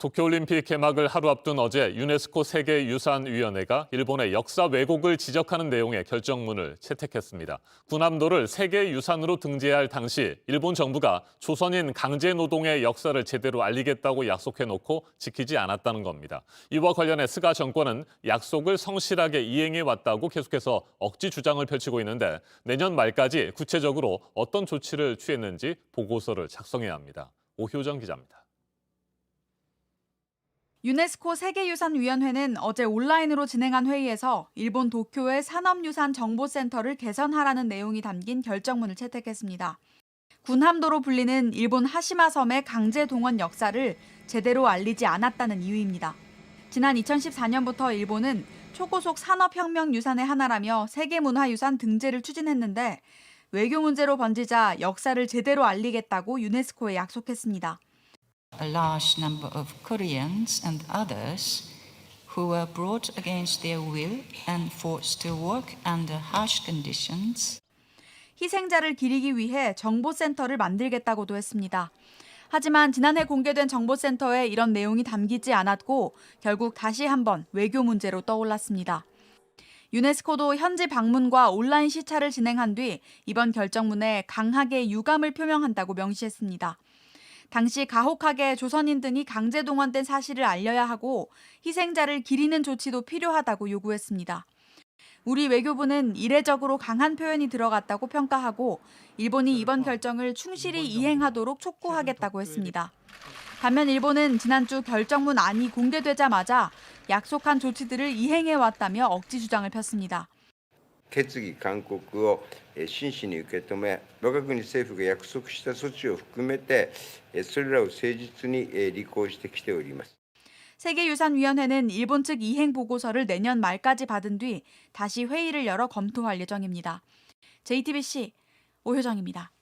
도쿄올림픽 개막을 하루 앞둔 어제 유네스코 세계유산위원회가 일본의 역사 왜곡을 지적하는 내용의 결정문을 채택했습니다. 군함도를 세계유산으로 등재할 당시 일본 정부가 조선인 강제노동의 역사를 제대로 알리겠다고 약속해놓고 지키지 않았다는 겁니다. 이와 관련해 스가 정권은 약속을 성실하게 이행해왔다고 계속해서 억지 주장을 펼치고 있는데 내년 말까지 구체적으로 어떤 조치를 취했는지 보고서를 작성해야 합니다. 오효정 기자입니다. 유네스코 세계유산위원회는 어제 온라인으로 진행한 회의에서 일본 도쿄의 산업유산 정보센터를 개선하라는 내용이 담긴 결정문을 채택했습니다. 군함도로 불리는 일본 하시마 섬의 강제 동원 역사를 제대로 알리지 않았다는 이유입니다. 지난 2014년부터 일본은 초고속 산업혁명 유산의 하나라며 세계문화유산 등재를 추진했는데 외교 문제로 번지자 역사를 제대로 알리겠다고 유네스코에 약속했습니다. A large number of Koreans and others who were brought against their will and forced to work under harsh conditions. 희생자를 기리기 위해 정보센터를 만들겠다고도 했습니다. 하지만 지난해 공개된 정보센터에 이런 내용이 담기지 않았고 결국 다시 한번 외교 문제로 떠올랐습니다. 유네스코도 현지 방문과 온라인 시찰을 진행한 뒤 이번 결정문에 강하게 유감을 표명한다고 명시했습니다. 당시 가혹하게 조선인 등이 강제 동원된 사실을 알려야 하고 희생자를 기리는 조치도 필요하다고 요구했습니다. 우리 외교부는 이례적으로 강한 표현이 들어갔다고 평가하고 일본이 이번 결정을 충실히 이행하도록 촉구하겠다고 했습니다. 반면 일본은 지난주 결정문 안이 공개되자마자 약속한 조치들을 이행해왔다며 억지 주장을 폈습니다. 決議勧告を真摯に受け止め、我が国政府が約束した措置を含めて、それらを誠実に履行してきております。 세계유산위원회는 일본 측 이행 보고서를 내년 말까지 받은 뒤 다시 회의를 열어 검토할 예정입니다. JTBC 오효정입니다.